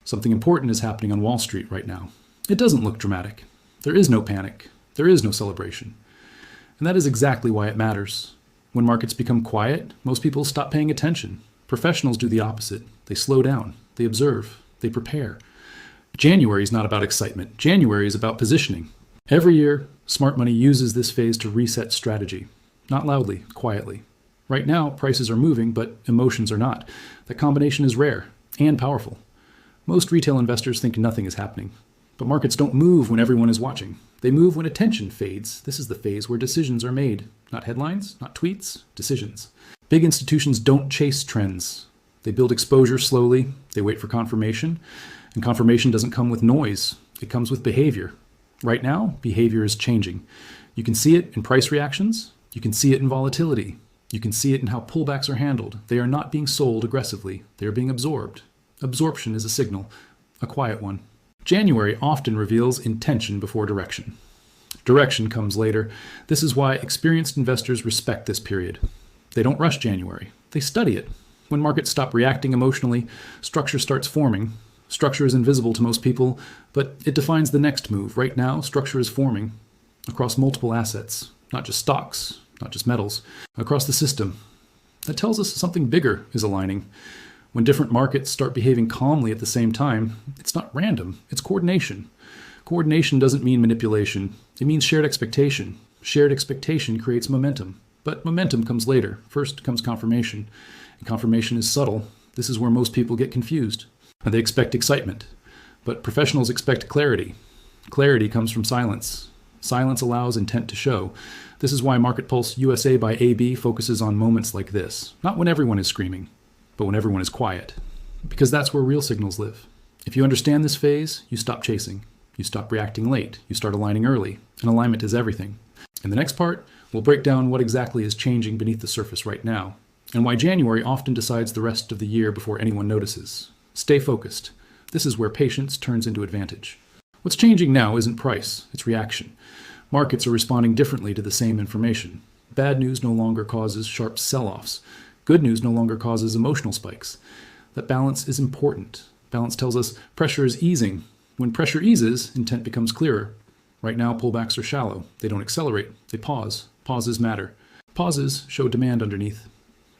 Something important is happening on Wall Street right now. It doesn't look dramatic. There is no panic. There is no celebration. And that is exactly why it matters. When markets become quiet, most people stop paying attention. Professionals do the opposite. They slow down. They observe. They prepare. January is not about excitement. January is about positioning. Every year, smart money uses this phase to reset strategy. Not loudly, quietly. Right now, prices are moving, but emotions are not. That combination is rare and powerful. Most retail investors think nothing is happening. But markets don't move when everyone is watching. They move when attention fades. This is the phase where decisions are made. Not headlines, not tweets, decisions. Big institutions don't chase trends. They build exposure slowly. They wait for confirmation. And confirmation doesn't come with noise. It comes with behavior. Right now, behavior is changing. You can see it in price reactions. You can see it in volatility. You can see it in how pullbacks are handled. They are not being sold aggressively. They are being absorbed. Absorption is a signal, a quiet one. January often reveals intention before direction. Direction comes later. This is why experienced investors respect this period. They don't rush January. They study it. When markets stop reacting emotionally, structure starts forming. Structure is invisible to most people, but it defines the next move. Right now, structure is forming across multiple assets, not just stocks, not just metals, across the system. That tells us something bigger is aligning. When different markets start behaving calmly at the same time, it's not random, it's coordination. Coordination doesn't mean manipulation. It means shared expectation. Shared expectation creates momentum. But momentum comes later. First comes confirmation. And confirmation is subtle. This is where most people get confused. They expect excitement. But professionals expect clarity. Clarity comes from silence. Silence allows intent to show. This is why MarketPulseUSA by AB focuses on moments like this. Not when everyone is screaming, but when everyone is quiet. Because that's where real signals live. If you understand this phase, you stop chasing. You stop reacting late. You start aligning early. And alignment is everything. In the next part, we'll break down what exactly is changing beneath the surface right now, and why January often decides the rest of the year before anyone notices. Stay focused. This is where patience turns into advantage. What's changing now isn't price, it's reaction. Markets are responding differently to the same information. Bad news no longer causes sharp sell-offs. Good news no longer causes emotional spikes. That balance is important. Balance tells us pressure is easing. When pressure eases, intent becomes clearer. Right now, pullbacks are shallow. They don't accelerate. They pause. Pauses matter. Pauses show demand underneath.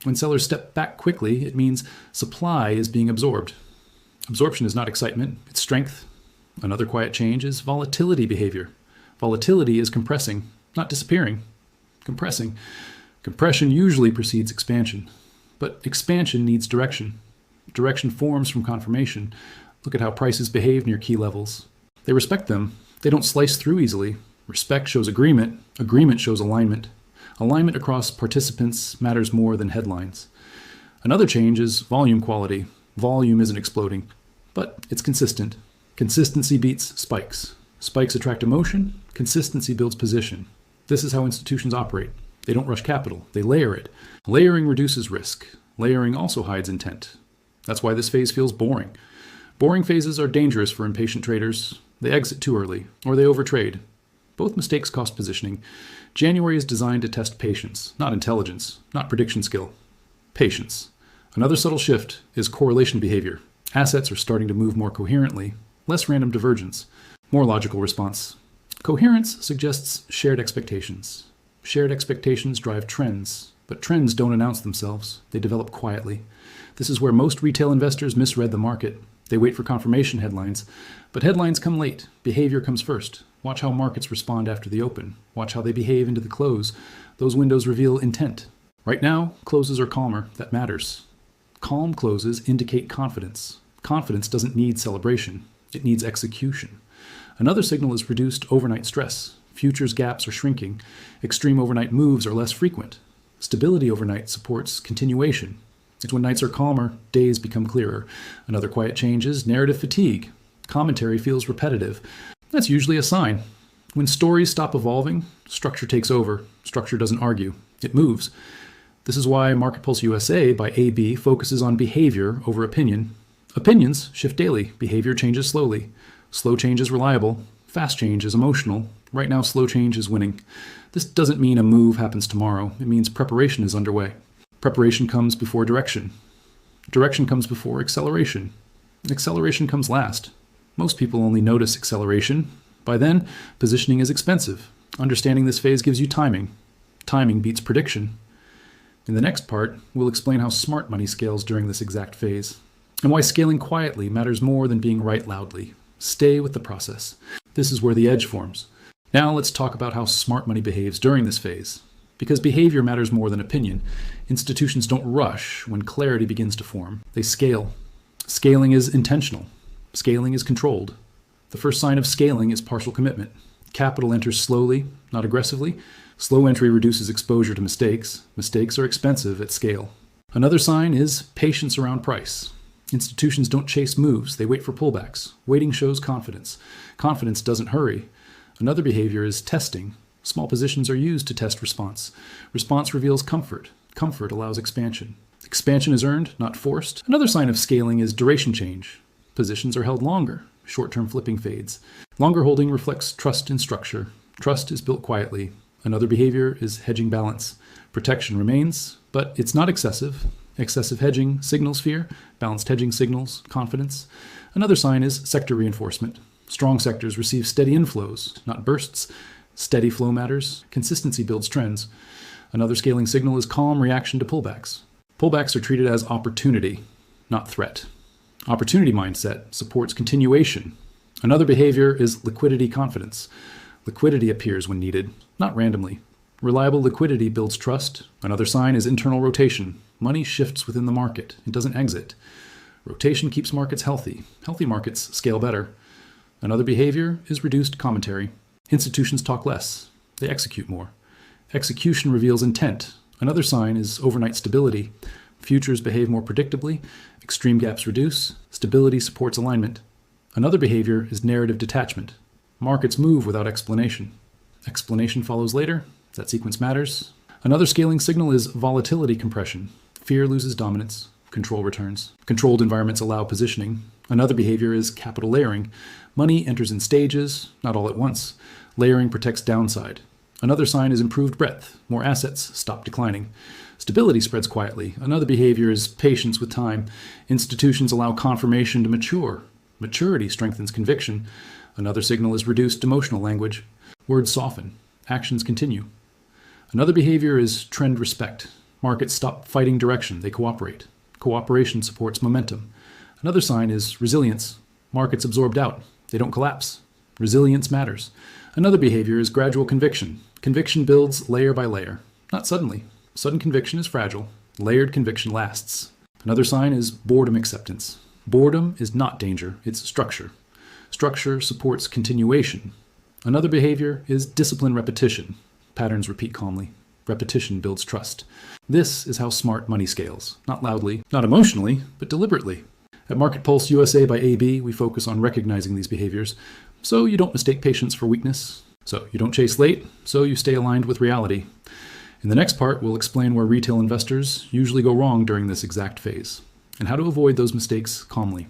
When sellers step back quickly, it means supply is being absorbed. Absorption is not excitement, it's strength. Another quiet change is volatility behavior. Volatility is compressing, not disappearing. Compressing. Compression usually precedes expansion. But expansion needs direction. Direction forms from confirmation. Look at how prices behave near key levels. They respect them. They don't slice through easily. Respect shows agreement. Agreement shows alignment. Alignment across participants matters more than headlines. Another change is volume quality. Volume isn't exploding, but it's consistent. Consistency beats spikes. Spikes attract emotion. Consistency builds position. This is how institutions operate. They don't rush capital. They layer it. Layering reduces risk. Layering also hides intent. That's why this phase feels boring. Boring phases are dangerous for impatient traders. They exit too early, or they overtrade. Both mistakes cost positioning. January is designed to test patience, not intelligence, not prediction skill. Patience. Another subtle shift is correlation behavior. Assets are starting to move more coherently, less random divergence, more logical response. Coherence suggests shared expectations. Shared expectations drive trends, but trends don't announce themselves. They develop quietly. This is where most retail investors misread the market. They wait for confirmation headlines, but headlines come late. Behavior comes first. Watch how markets respond after the open. Watch how they behave into the close. Those windows reveal intent. Right now, closes are calmer. That matters. Calm closes indicate confidence. Confidence doesn't need celebration. It needs execution. Another signal is reduced overnight stress. Futures gaps are shrinking. Extreme overnight moves are less frequent. Stability overnight supports continuation. It's when nights are calmer, days become clearer. Another quiet change is narrative fatigue. Commentary feels repetitive. That's usually a sign. When stories stop evolving, structure takes over. Structure doesn't argue. It moves. This is why MarketPulseUSA by AB focuses on behavior over opinion. Opinions shift daily. Behavior changes slowly. Slow change is reliable. Fast change is emotional. Right now, slow change is winning. This doesn't mean a move happens tomorrow. It means preparation is underway. Preparation comes before direction. Direction comes before acceleration. Acceleration comes last. Most people only notice acceleration. By then, positioning is expensive. Understanding this phase gives you timing. Timing beats prediction. In the next part, we'll explain how smart money scales during this exact phase, and why scaling quietly matters more than being right loudly. Stay with the process. This is where the edge forms. Now let's talk about how smart money behaves during this phase. Because behavior matters more than opinion, institutions don't rush when clarity begins to form. They scale. Scaling is intentional. Scaling is controlled. The first sign of scaling is partial commitment. Capital enters slowly, not aggressively. Slow entry reduces exposure to mistakes. Mistakes are expensive at scale. Another sign is patience around price. Institutions don't chase moves, they wait for pullbacks. Waiting shows confidence. Confidence doesn't hurry. Another behavior is testing. Small positions are used to test response. Response reveals comfort. Comfort allows expansion. Expansion is earned, not forced. Another sign of scaling is duration change. Positions are held longer. Short-term flipping fades. Longer holding reflects trust in structure. Trust is built quietly. Another behavior is hedging balance. Protection remains, but it's not excessive. Excessive hedging signals fear. Balanced hedging signals confidence. Another sign is sector reinforcement. Strong sectors receive steady inflows, not bursts. Steady flow matters. Consistency builds trends. Another scaling signal is calm reaction to pullbacks. Pullbacks are treated as opportunity, not threat. Opportunity mindset supports continuation. Another behavior is liquidity confidence. Liquidity appears when needed, not randomly. Reliable liquidity builds trust. Another sign is internal rotation. Money shifts within the market. It doesn't exit. Rotation keeps markets healthy. Healthy markets scale better. Another behavior is reduced commentary. Institutions talk less. They execute more. Execution reveals intent. Another sign is overnight stability. Futures behave more predictably. Extreme gaps reduce. Stability supports alignment. Another behavior is narrative detachment. Markets move without explanation. Explanation follows later. That sequence matters. Another scaling signal is volatility compression. Fear loses dominance. Control returns. Controlled environments allow positioning. Another behavior is capital layering. Money enters in stages, not all at once. Layering protects downside. Another sign is improved breadth. More assets stop declining. Stability spreads quietly. Another behavior is patience with time. Institutions allow confirmation to mature. Maturity strengthens conviction. Another signal is reduced emotional language. Words soften. Actions continue. Another behavior is trend respect. Markets stop fighting direction. They cooperate. Cooperation supports momentum. Another sign is resilience. Markets absorb doubt. They don't collapse. Resilience matters. Another behavior is gradual conviction. Conviction builds layer by layer, not suddenly. Sudden conviction is fragile. Layered conviction lasts. Another sign is boredom acceptance. Boredom is not danger, it's structure. Structure supports continuation. Another behavior is discipline repetition. Patterns repeat calmly. Repetition builds trust. This is how smart money scales. Not loudly, not emotionally, but deliberately. At MarketPulseUSA by AB, we focus on recognizing these behaviors so you don't mistake patience for weakness, so you don't chase late, so you stay aligned with reality. In the next part, we'll explain where retail investors usually go wrong during this exact phase, and how to avoid those mistakes calmly.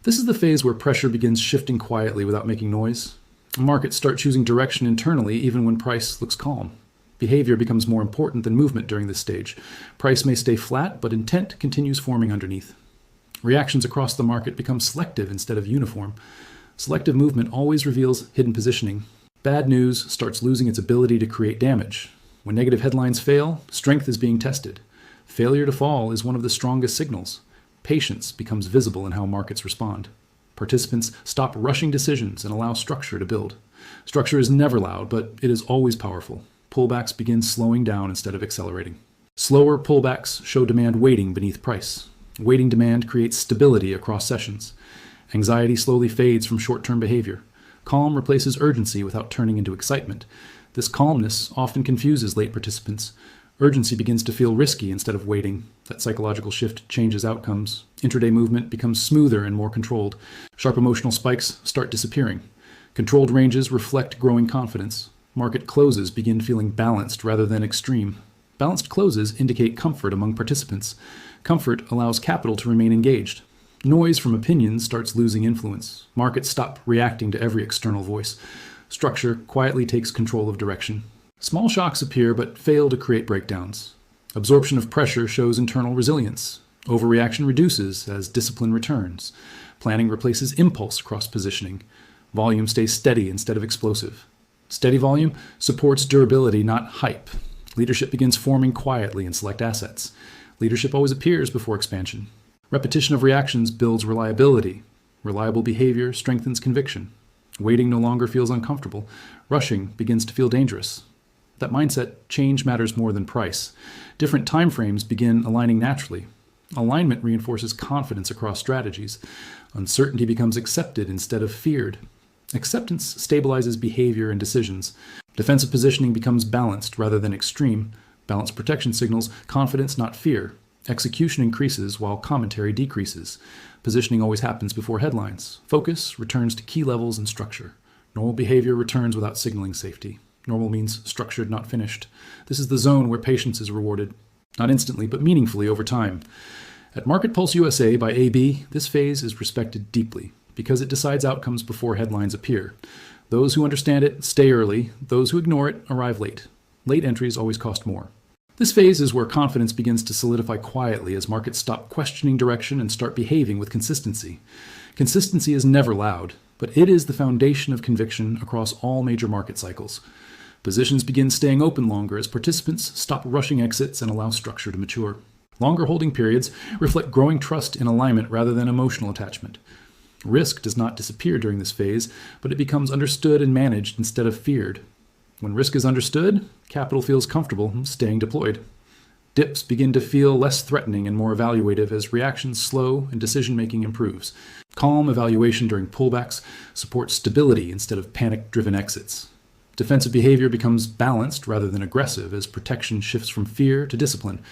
This is the phase where pressure begins shifting quietly without making noise. Markets start choosing direction internally even when price looks calm. Behavior becomes more important than movement during this stage. Price may stay flat, but intent continues forming underneath. Reactions across the market become selective instead of uniform. Selective movement always reveals hidden positioning. Bad news starts losing its ability to create damage. When negative headlines fail, strength is being tested. Failure to fall is one of the strongest signals. Patience becomes visible in how markets respond. Participants stop rushing decisions and allow structure to build. Structure is never loud, but it is always powerful. Pullbacks begin slowing down instead of accelerating. Slower pullbacks show demand waiting beneath price. Waiting demand creates stability across sessions. Anxiety slowly fades from short-term behavior. Calm replaces urgency without turning into excitement. This calmness often confuses late participants. Urgency begins to feel risky instead of waiting. That psychological shift changes outcomes. Intraday movement becomes smoother and more controlled. Sharp emotional spikes start disappearing. Controlled ranges reflect growing confidence. Market closes begin feeling balanced rather than extreme. Balanced closes indicate comfort among participants. Comfort allows capital to remain engaged. Noise from opinions starts losing influence. Markets stop reacting to every external voice. Structure quietly takes control of direction. Small shocks appear but fail to create breakdowns. Absorption of pressure shows internal resilience. Overreaction reduces as discipline returns. Planning replaces impulse across positioning. Volume stays steady instead of explosive. Steady volume supports durability, not hype. Leadership begins forming quietly in select assets. Leadership always appears before expansion. Repetition of reactions builds reliability. Reliable behavior strengthens conviction. Waiting no longer feels uncomfortable. Rushing begins to feel dangerous. That mindset, change matters more than price. Different time frames begin aligning naturally. Alignment reinforces confidence across strategies. Uncertainty becomes accepted instead of feared. Acceptance stabilizes behavior and decisions. Defensive positioning becomes balanced rather than extreme. Balanced protection signals confidence, not fear. Execution increases while commentary decreases. Positioning always happens before headlines. Focus returns to key levels and structure. Normal behavior returns without signaling safety. Normal means structured, not finished. This is the zone where patience is rewarded, not instantly, but meaningfully over time. At MarketPulseUSA by AB, this phase is respected deeply because it decides outcomes before headlines appear. Those who understand it stay early. Those who ignore it arrive late. Late entries always cost more. This phase is where confidence begins to solidify quietly as markets stop questioning direction and start behaving with consistency. Consistency is never loud, but it is the foundation of conviction across all major market cycles. Positions begin staying open longer as participants stop rushing exits and allow structure to mature. Longer holding periods reflect growing trust in alignment rather than emotional attachment. Risk does not disappear during this phase, but it becomes understood and managed instead of feared. When risk is understood, capital feels comfortable staying deployed. Dips begin to feel less threatening and more evaluative as reactions slow and decision-making improves. Calm evaluation during pullbacks supports stability instead of panic-driven exits. Defensive behavior becomes balanced rather than aggressive as protection shifts from fear to discipline.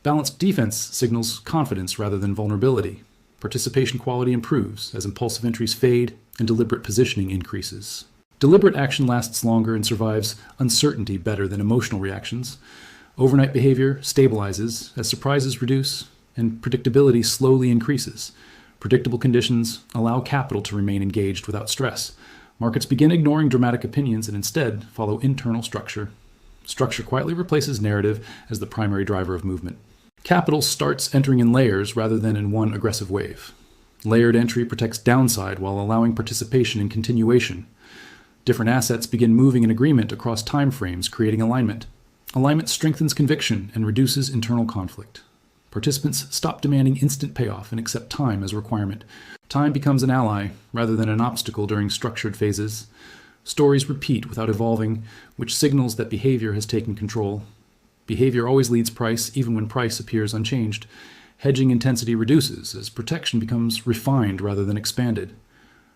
Balanced defense signals confidence rather than vulnerability. Participation quality improves as impulsive entries fade and deliberate positioning increases. Deliberate action lasts longer and survives uncertainty better than emotional reactions. Overnight behavior stabilizes as surprises reduce and predictability slowly increases. Predictable conditions allow capital to remain engaged without stress. Markets begin ignoring dramatic opinions and instead follow internal structure. Structure quietly replaces narrative as the primary driver of movement. Capital starts entering in layers rather than in one aggressive wave. Layered entry protects downside while allowing participation and continuation. Different assets begin moving in agreement across time frames, creating alignment. Alignment strengthens conviction and reduces internal conflict. Participants stop demanding instant payoff and accept time as a requirement. Time becomes an ally rather than an obstacle during structured phases. Stories repeat without evolving, which signals that behavior has taken control. Behavior always leads price, even when price appears unchanged. Hedging intensity reduces as protection becomes refined rather than expanded.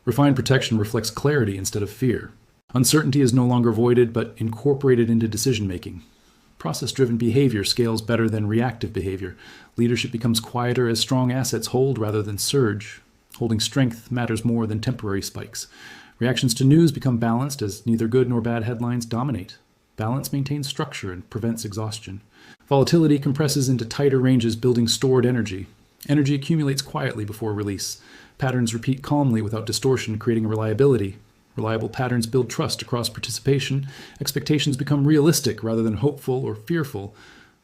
Refined protection reflects clarity instead of fear. Uncertainty is no longer voided, but incorporated into decision-making. Process-driven behavior scales better than reactive behavior. Leadership becomes quieter as strong assets hold rather than surge. Holding strength matters more than temporary spikes. Reactions to news become balanced as neither good nor bad headlines dominate. Balance maintains structure and prevents exhaustion. Volatility compresses into tighter ranges, building stored energy. Energy accumulates quietly before release. Patterns repeat calmly without distortion, creating reliability. Reliable patterns build trust across participation. Expectations become realistic rather than hopeful or fearful.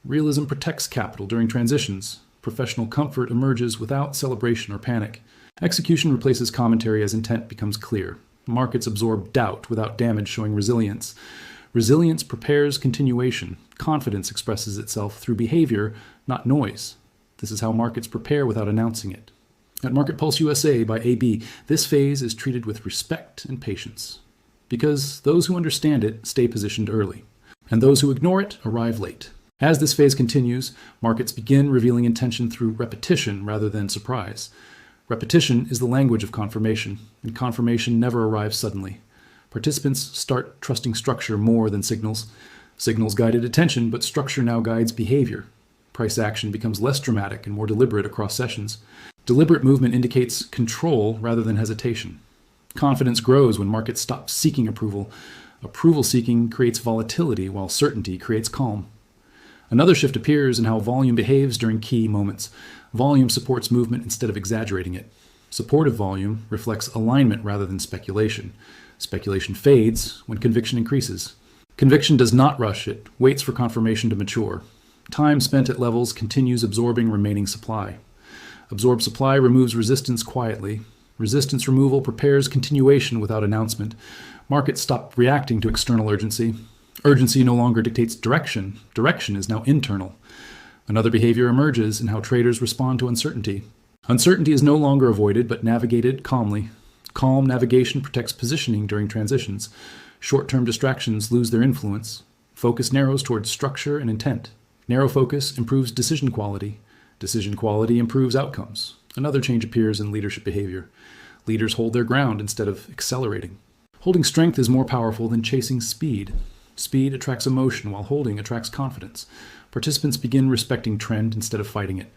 Realism protects capital during transitions. Professional comfort emerges without celebration or panic. Execution replaces commentary as intent becomes clear. Markets absorb doubt without damage, showing resilience. Resilience prepares continuation. Confidence expresses itself through behavior, not noise. This is how markets prepare without announcing it. At MarketPulseUSA by AB, this phase is treated with respect and patience, because those who understand it stay positioned early, and those who ignore it arrive late. As this phase continues, markets begin revealing intention through repetition rather than surprise. Repetition is the language of confirmation, and confirmation never arrives suddenly. Participants start trusting structure more than signals. Signals guided attention, but structure now guides behavior. Price action becomes less dramatic and more deliberate across sessions. Deliberate movement indicates control rather than hesitation. Confidence grows when markets stop seeking approval. Approval seeking creates volatility, while certainty creates calm. Another shift appears in how volume behaves during key moments. Volume supports movement instead of exaggerating it. Supportive volume reflects alignment rather than speculation. Speculation fades when conviction increases. Conviction does not rush, it waits for confirmation to mature. Time spent at levels continues absorbing remaining supply. Absorb supply removes resistance quietly. Resistance removal prepares continuation without announcement. Markets stop reacting to external urgency. Urgency no longer dictates direction. Direction is now internal. Another behavior emerges in how traders respond to uncertainty. Uncertainty is no longer avoided, but navigated calmly. Calm navigation protects positioning during transitions. Short-term distractions lose their influence. Focus narrows towards structure and intent. Narrow focus improves decision quality. Decision quality improves outcomes. Another change appears in leadership behavior. Leaders hold their ground instead of accelerating. Holding strength is more powerful than chasing speed. Speed attracts emotion, while holding attracts confidence. Participants begin respecting trend instead of fighting it.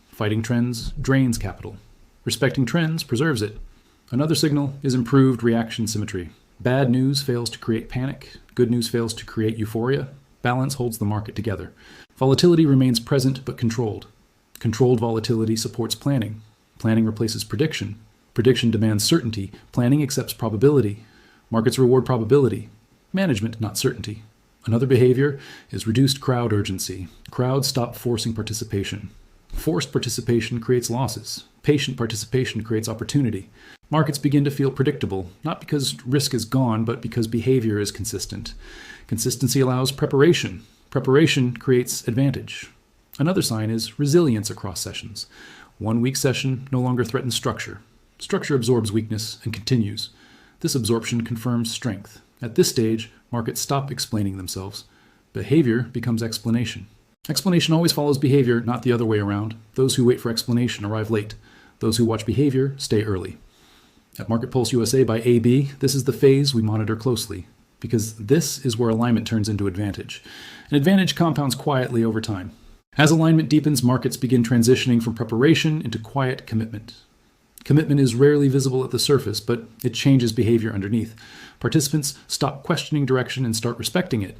Fighting trends drains capital. Respecting trends preserves it. Another signal is improved reaction symmetry. Bad news fails to create panic. Good news fails to create euphoria. Balance holds the market together. Volatility remains present but controlled. Controlled volatility supports planning. Planning replaces prediction. Prediction demands certainty. Planning accepts probability. Markets reward probability. Management, not certainty. Another behavior is reduced crowd urgency. Crowds stop forcing participation. Forced participation creates losses. Patient participation creates opportunity. Markets begin to feel predictable, not because risk is gone, but because behavior is consistent. Consistency allows preparation. Preparation creates advantage. Another sign is resilience across sessions. One weak session no longer threatens structure. Structure absorbs weakness and continues. This absorption confirms strength. At this stage, markets stop explaining themselves. Behavior becomes explanation. Explanation always follows behavior, not the other way around. Those who wait for explanation arrive late. Those who watch behavior stay early. At MarketPulseUSA by AB, this is the phase we monitor closely, because this is where alignment turns into advantage. And advantage compounds quietly over time. As alignment deepens, markets begin transitioning from preparation into quiet commitment. Commitment is rarely visible at the surface, but it changes behavior underneath. Participants stop questioning direction and start respecting it.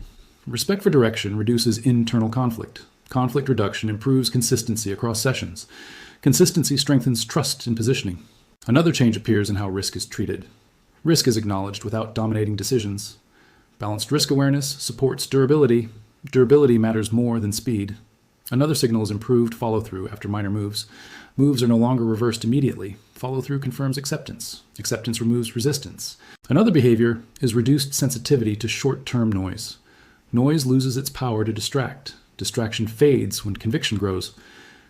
Respect for direction reduces internal conflict. Conflict reduction improves consistency across sessions. Consistency strengthens trust in positioning. Another change appears in how risk is treated. Risk is acknowledged without dominating decisions. Balanced risk awareness supports durability. Durability matters more than speed. Another signal is improved follow-through after minor moves. Moves are no longer reversed immediately. Follow-through confirms acceptance. Acceptance removes resistance. Another behavior is reduced sensitivity to short-term noise. Noise loses its power to distract. Distraction fades when conviction grows.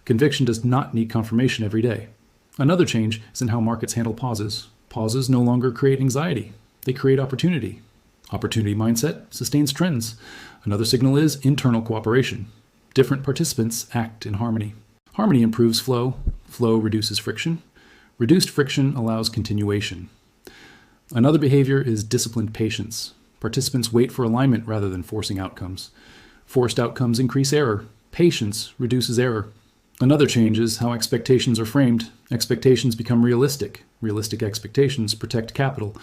Conviction does not need confirmation every day. Another change is in how markets handle pauses. Pauses no longer create anxiety. They create opportunity. Opportunity mindset sustains trends. Another signal is internal cooperation. Different participants act in harmony. Harmony improves flow. Flow reduces friction. Reduced friction allows continuation. Another behavior is disciplined patience. Participants wait for alignment rather than forcing outcomes. Forced outcomes increase error. Patience reduces error. Another change is how expectations are framed. Expectations become realistic. Realistic expectations protect capital.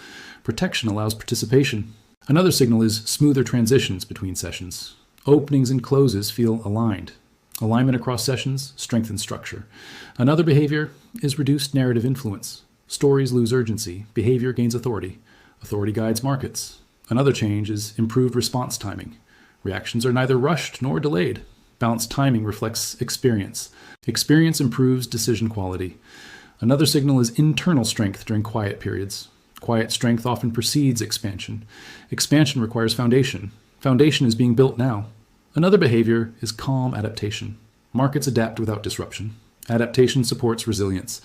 Protection allows participation. Another signal is smoother transitions between sessions. Openings and closes feel aligned. Alignment across sessions strengthens structure. Another behavior is reduced narrative influence. Stories lose urgency. Behavior gains authority. Authority guides markets. Another change is improved response timing. Reactions are neither rushed nor delayed. Balanced timing reflects experience. Experience improves decision quality. Another signal is internal strength during quiet periods. Quiet strength often precedes expansion. Expansion requires foundation. Foundation is being built now. Another behavior is calm adaptation. Markets adapt without disruption. Adaptation supports resilience.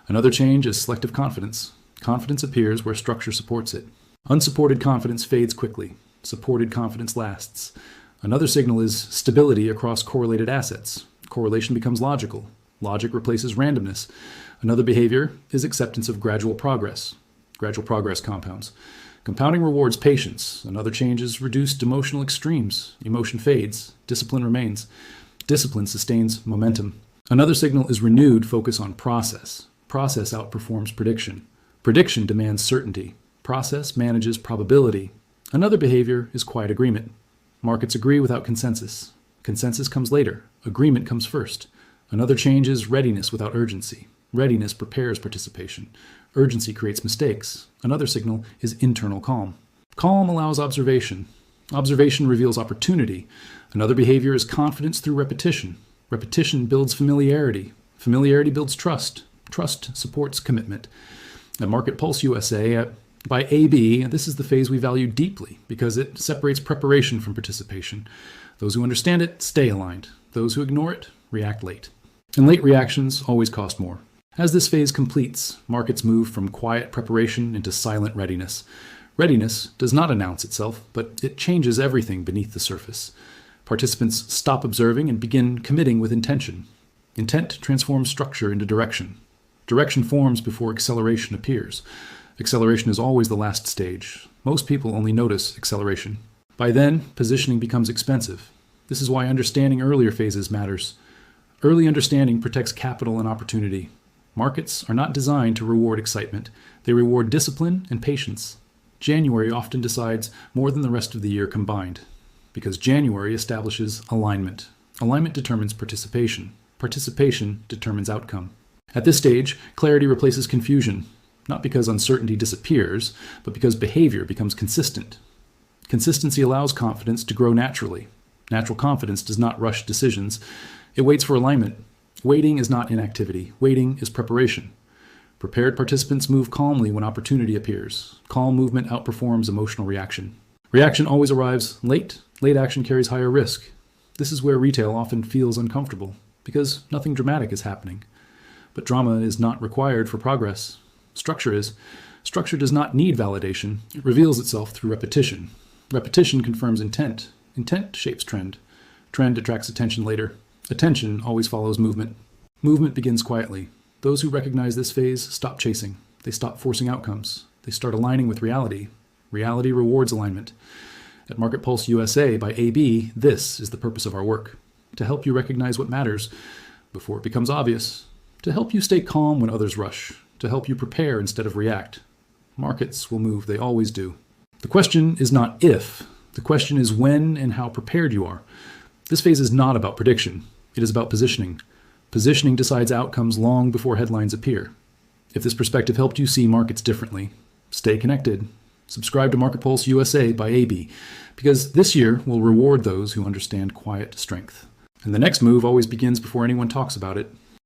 Another change is selective confidence. Confidence appears where structure supports it. Unsupported confidence fades quickly. Supported confidence lasts. Another signal is stability across correlated assets. Correlation becomes logical. Logic replaces randomness. Another behavior is acceptance of gradual progress. Gradual progress compounds. Compounding rewards patience. Another change is reduced emotional extremes. Emotion fades. Discipline remains. Discipline sustains momentum. Another signal is renewed focus on process. Process outperforms prediction. Prediction demands certainty. Process manages probability. Another behavior is quiet agreement. Markets agree without consensus. Consensus comes later. Agreement comes first. Another change is readiness without urgency. Readiness prepares participation. Urgency creates mistakes. Another signal is internal calm. Calm allows observation. Observation reveals opportunity. Another behavior is confidence through repetition. Repetition builds familiarity. Familiarity builds trust. Trust supports commitment. At MarketPulseUSA, by AB, this is the phase we value deeply because it separates preparation from participation. Those who understand it stay aligned. Those who ignore it react late. And late reactions always cost more. As this phase completes, markets move from quiet preparation into silent readiness. Readiness does not announce itself, but it changes everything beneath the surface. Participants stop observing and begin committing with intention. Intent transforms structure into direction. Direction forms before acceleration appears. Acceleration is always the last stage. Most people only notice acceleration. By then, positioning becomes expensive. This is why understanding earlier phases matters. Early understanding protects capital and opportunity. Markets are not designed to reward excitement. They reward discipline and patience. January often decides more than the rest of the year combined, because January establishes alignment. Alignment determines participation. Participation determines outcome. At this stage, clarity replaces confusion, not because uncertainty disappears, but because behavior becomes consistent. Consistency allows confidence to grow naturally. Natural confidence does not rush decisions. It waits for alignment. Waiting is not inactivity. Waiting is preparation. Prepared participants move calmly when opportunity appears. Calm movement outperforms emotional reaction. Reaction always arrives late. Late action carries higher risk. This is where retail often feels uncomfortable, because nothing dramatic is happening. But drama is not required for progress. Structure is. Structure does not need validation. It reveals itself through repetition. Repetition confirms intent. Intent shapes trend. Trend attracts attention later. Attention always follows movement. Movement begins quietly. Those who recognize this phase stop chasing. They stop forcing outcomes. They start aligning with reality. Reality rewards alignment. At MarketPulseUSA by AB, this is the purpose of our work: to help you recognize what matters before it becomes obvious, to help you stay calm when others rush, to help you prepare instead of react. Markets will move, they always do. The question is not if, the question is when and how prepared you are. This phase is not about prediction, it is about positioning. Positioning decides outcomes long before headlines appear. If this perspective helped you see markets differently, stay connected. Subscribe to MarketPulseUSA by AB, because this year will reward those who understand quiet strength. And the next move always begins before anyone talks about it.